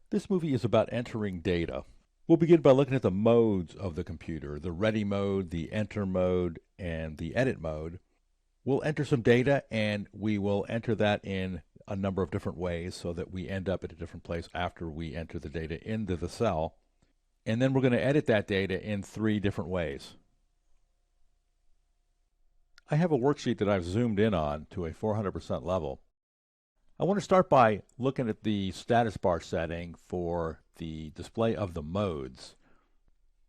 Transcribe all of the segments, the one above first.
This movie is about entering data. We'll begin by looking at the modes of the computer, the ready mode, the enter mode, and the edit mode. We'll enter some data and we will enter that in a number of different ways so that we end up at a different place after we enter the data into the cell. And then we're going to edit that data in 3 different ways. I have a worksheet that I've zoomed in on to a 400% level. I want to start by looking at the status bar setting for the display of the modes.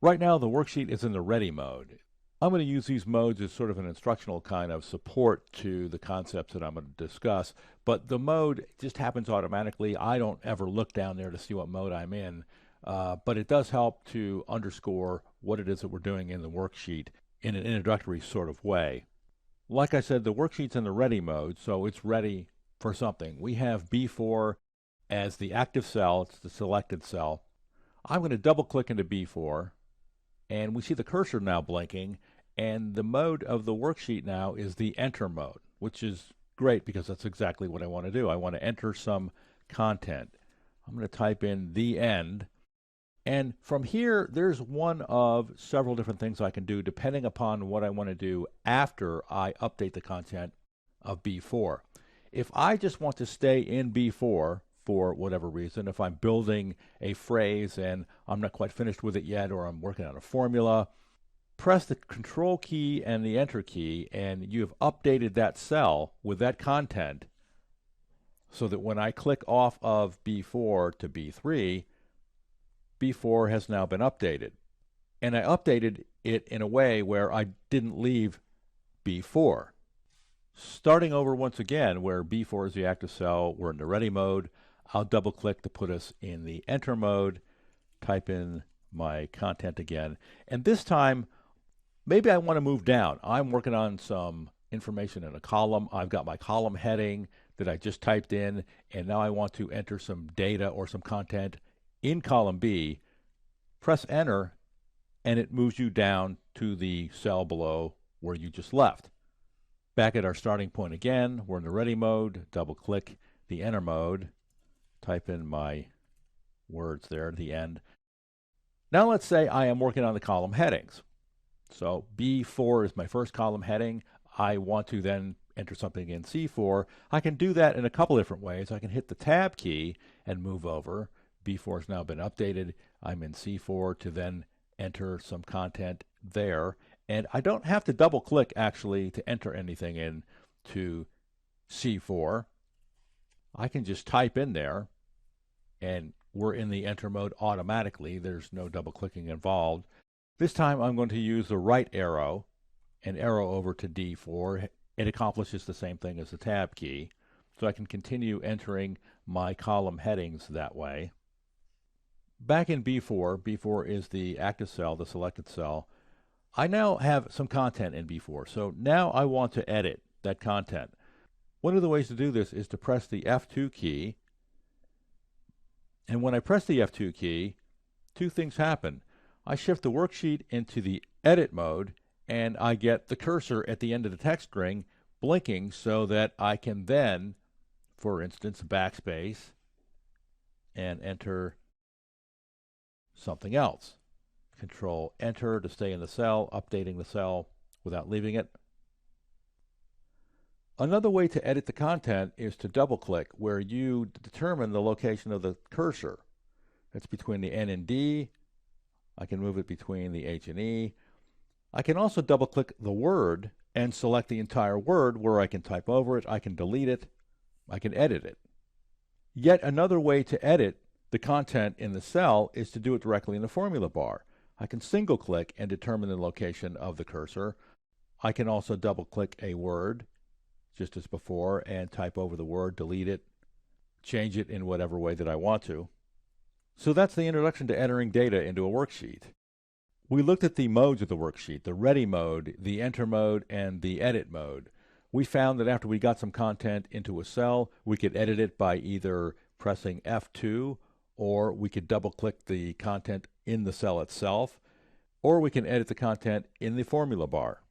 Right now the worksheet is in the ready mode. I'm going to use these modes as sort of an instructional kind of support to the concepts that I'm going to discuss, but the mode just happens automatically. I don't ever look down there to see what mode I'm in, but it does help to underscore what it is that we're doing in the worksheet in an introductory sort of way. Like I said, the worksheet's in the ready mode, so it's ready for something. We have B4 as the active cell, it's the selected cell. I'm going to double click into B4 and we see the cursor now blinking, and the mode of the worksheet now is the enter mode, which is great because that's exactly what I want to do. I want to enter some content. I'm going to type in the end, and from here there's one of several different things I can do depending upon what I want to do after I update the content of B4. If I just want to stay in B4 for whatever reason, if I'm building a phrase and I'm not quite finished with it yet, or I'm working on a formula, press the Control key and the Enter key, and you have updated that cell with that content so that when I click off of B4 to B3, B4 has now been updated. And I updated it in a way where I didn't leave B4. Starting over once again, where B4 is the active cell, we're in the ready mode. I'll double click to put us in the enter mode, type in my content again, and this time maybe I want to move down. I'm working on some information in a column. I've got my column heading that I just typed in, and now I want to enter some data or some content in column B. Press enter and it moves you down to the cell below where you just left. Back at our starting point again, we're in the ready mode, double click the enter mode, type in my words there at the end. Now let's say I am working on the column headings. So B4 is my first column heading. I want to then enter something in C4. I can do that in a couple different ways. I can hit the tab key and move over. B4 has now been updated. I'm in C4 to then enter some content there. And I don't have to double click actually to enter anything in to C4. I can just type in there and we're in the enter mode automatically. There's no double clicking involved. This time I'm going to use the right arrow and arrow over to D4. It accomplishes the same thing as the tab key. So I can continue entering my column headings that way. Back in B4, B4 is the active cell, the selected cell. I now have some content in B4, so now I want to edit that content. One of the ways to do this is to press the F2 key, and when I press the F2 key, 2 things happen. I shift the worksheet into the edit mode, and I get the cursor at the end of the text string blinking so that I can then, for instance, backspace and enter something else. Control Enter to stay in the cell, updating the cell without leaving it. Another way to edit the content is to double click where you determine the location of the cursor. It's between the N and D. I can move it between the H and E. I can also double click the word and select the entire word where I can type over it, I can delete it, I can edit it. Yet another way to edit the content in the cell is to do it directly in the formula bar. I can single click and determine the location of the cursor. I can also double click a word, just as before, and type over the word, delete it, change it in whatever way that I want to. So that's the introduction to entering data into a worksheet. We looked at the modes of the worksheet, the ready mode, the enter mode, and the edit mode. We found that after we got some content into a cell, we could edit it by either pressing F2, or we could double click the content in the cell itself, or we can edit the content in the formula bar.